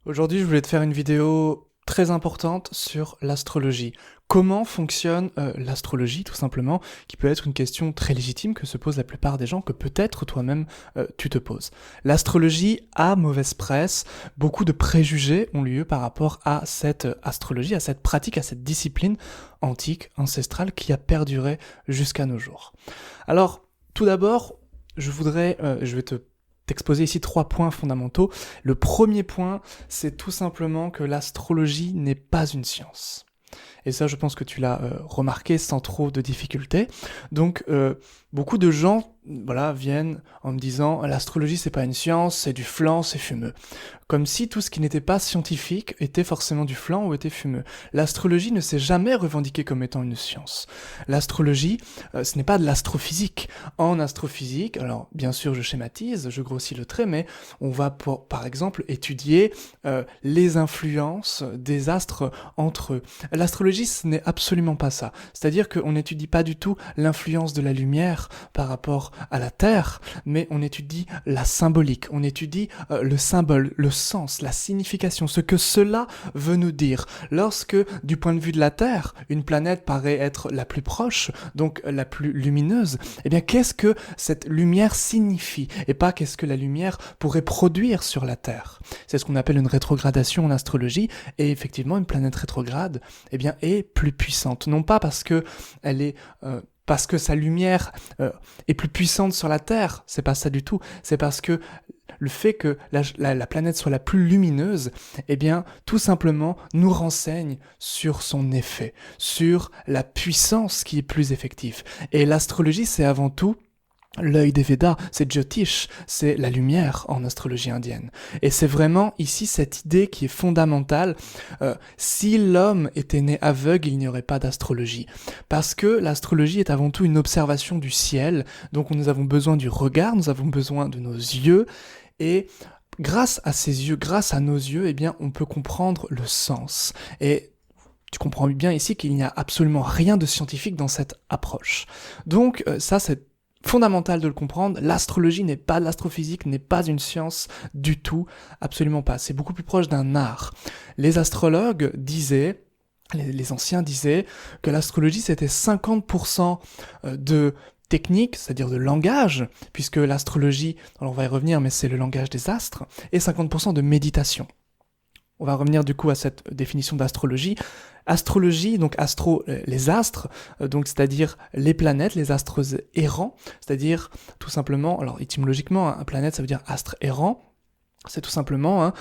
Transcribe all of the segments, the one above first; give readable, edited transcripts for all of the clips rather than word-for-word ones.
Aujourd'hui, je voulais te faire une vidéo très importante sur l'astrologie. Comment fonctionne l'astrologie, tout simplement, qui peut être une question très légitime que se posent la plupart des gens, que peut-être toi-même tu te poses. L'astrologie a mauvaise presse, beaucoup de préjugés ont lieu par rapport à cette astrologie, à cette pratique, à cette discipline antique, ancestrale, qui a perduré jusqu'à nos jours. Alors, tout d'abord, je vais t'exposer ici 3 points fondamentaux. Le premier point, c'est tout simplement que l'astrologie n'est pas une science. Et ça, je pense que tu l'as remarqué sans trop de difficultés. Donc, beaucoup de gens, voilà, viennent en me disant l'astrologie c'est pas une science, c'est du flan, c'est fumeux. Comme si tout ce qui n'était pas scientifique était forcément du flan ou était fumeux. L'astrologie ne s'est jamais revendiquée comme étant une science. L'astrologie, ce n'est pas de l'astrophysique. En astrophysique, alors bien sûr je schématise, je grossis le trait, mais on va par exemple étudier les influences des astres entre eux. L'astrologie, ce n'est absolument pas ça. C'est-à-dire qu'on n'étudie pas du tout l'influence de la lumière par rapport à la Terre, mais on étudie la symbolique, on étudie le symbole, le sens, la signification, ce que cela veut nous dire. Lorsque, du point de vue de la Terre, une planète paraît être la plus proche, donc la plus lumineuse, eh bien qu'est-ce que cette lumière signifie et pas qu'est-ce que la lumière pourrait produire sur la Terre. C'est ce qu'on appelle une rétrogradation en astrologie, et effectivement une planète rétrograde eh bien, est plus puissante. Non pas parce que elle est parce que sa lumière est plus puissante sur la Terre, c'est pas ça du tout, c'est parce que le fait que la planète soit la plus lumineuse, eh bien, tout simplement, nous renseigne sur son effet, sur la puissance qui est plus effective. Et l'astrologie, c'est avant tout l'œil des Védas, c'est Jyotish, c'est la lumière en astrologie indienne. Et c'est vraiment ici cette idée qui est fondamentale. Si l'homme était né aveugle, il n'y aurait pas d'astrologie. Parce que l'astrologie est avant tout une observation du ciel, donc nous avons besoin du regard, nous avons besoin de nos yeux, et grâce à ces yeux, grâce à nos yeux, eh bien, on peut comprendre le sens. Et tu comprends bien ici qu'il n'y a absolument rien de scientifique dans cette approche. Donc ça, c'est fondamental de le comprendre, l'astrologie n'est pas de l'astrophysique, n'est pas une science du tout, absolument pas. C'est beaucoup plus proche d'un art. Les astrologues disaient, les anciens disaient, que l'astrologie c'était 50% de technique, c'est-à-dire de langage, puisque l'astrologie, alors on va y revenir, mais c'est le langage des astres, et 50% de méditation. On va revenir du coup à cette définition d'astrologie. Astrologie, donc astro, les astres, donc c'est-à-dire les planètes, les astres errants, c'est-à-dire tout simplement, alors étymologiquement, un planète ça veut dire astre errant, c'est tout simplement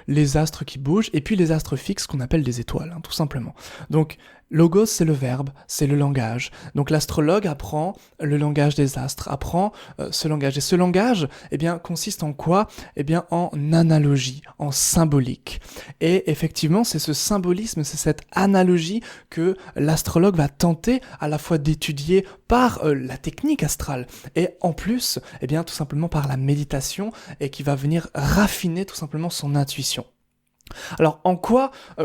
les astres qui bougent, et puis les astres fixes qu'on appelle des étoiles, tout simplement. Donc, logos, c'est le verbe, c'est le langage. Donc l'astrologue apprend le langage des astres, apprend ce langage. Et ce langage, eh bien, consiste en quoi ? Eh bien, en analogie, en symbolique. Et effectivement, c'est ce symbolisme, c'est cette analogie que l'astrologue va tenter à la fois d'étudier par la technique astrale, et en plus, eh bien, tout simplement par la méditation, et qui va venir raffiner tout simplement son intuition. Alors,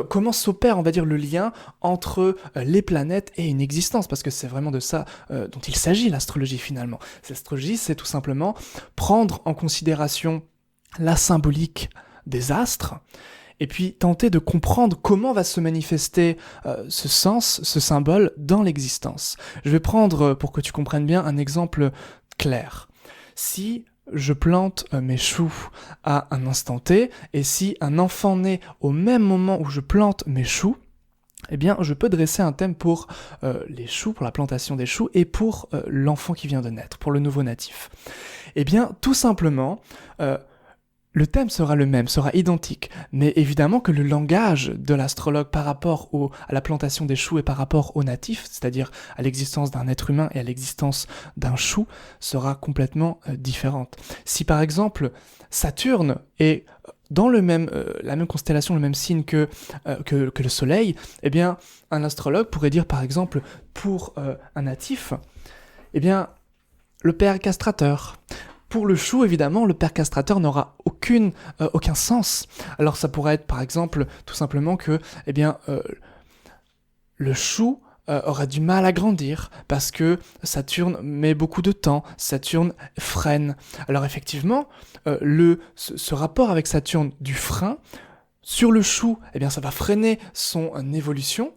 comment s'opère, on va dire, le lien entre les planètes et une existence ? Parce que c'est vraiment de ça dont il s'agit, l'astrologie, finalement. L'astrologie, c'est tout simplement prendre en considération la symbolique des astres, et puis tenter de comprendre comment va se manifester ce sens, ce symbole, dans l'existence. Je vais prendre, pour que tu comprennes bien, un exemple clair. Si je plante mes choux à un instant T, et si un enfant naît au même moment où je plante mes choux, eh bien, je peux dresser un thème pour les choux, pour la plantation des choux, et pour l'enfant qui vient de naître, pour le nouveau natif. Eh bien, tout simplement, le thème sera le même, sera identique, mais évidemment que le langage de l'astrologue par rapport à la plantation des choux et par rapport au natif, c'est-à-dire à l'existence d'un être humain et à l'existence d'un chou, sera complètement différente. Si par exemple Saturne est dans la même constellation, le même signe que le Soleil, eh bien un astrologue pourrait dire par exemple pour un natif, eh bien le père castrateur. Pour le chou, évidemment, le père castrateur n'aura aucun sens. Alors ça pourrait être, par exemple, tout simplement que, le chou aura du mal à grandir parce que Saturne met beaucoup de temps, Saturne freine. Alors effectivement, ce rapport avec Saturne du frein Sur le chou, eh bien ça va freiner son évolution,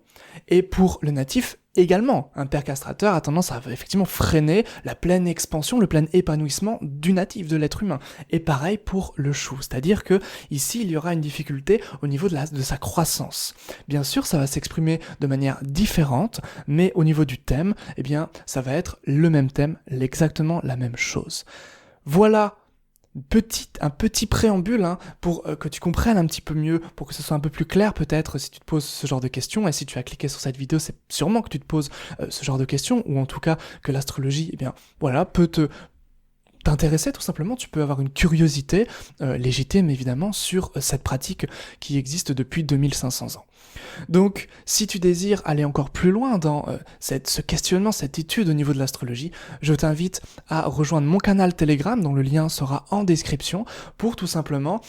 et pour le natif également. Un père castrateur a tendance à effectivement freiner la pleine expansion, le plein épanouissement du natif, de l'être humain. Et pareil pour le chou, c'est-à-dire que ici il y aura une difficulté au niveau de sa croissance. Bien sûr, ça va s'exprimer de manière différente, mais au niveau du thème, eh bien ça va être le même thème, exactement la même chose. Voilà un petit préambule pour que tu comprennes un petit peu mieux, pour que ce soit un peu plus clair peut-être si tu te poses ce genre de questions, et si tu as cliqué sur cette vidéo, c'est sûrement que tu te poses ce genre de questions, ou en tout cas que l'astrologie, eh bien voilà, peut t'intéresser tout simplement. Tu peux avoir une curiosité légitime évidemment sur cette pratique qui existe depuis 2500 ans. Donc, si tu désires aller encore plus loin dans ce questionnement, cette étude au niveau de l'astrologie, je t'invite à rejoindre mon canal Telegram, dont le lien sera en description, pour tout simplement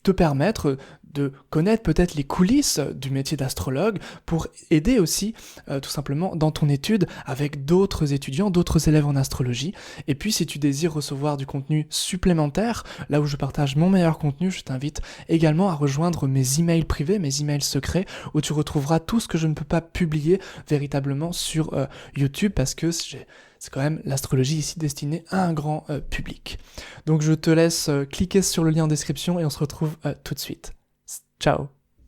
te permettre de connaître peut-être les coulisses du métier d'astrologue, pour aider aussi tout simplement dans ton étude avec d'autres étudiants, d'autres élèves en astrologie. Et puis si tu désires recevoir du contenu supplémentaire, là où je partage mon meilleur contenu, je t'invite également à rejoindre mes emails privés, mes emails secrets, où tu retrouveras tout ce que je ne peux pas publier véritablement sur YouTube, parce que c'est quand même l'astrologie ici destinée à un grand public. Donc je te laisse cliquer sur le lien en description et on se retrouve tout de suite. Ciao.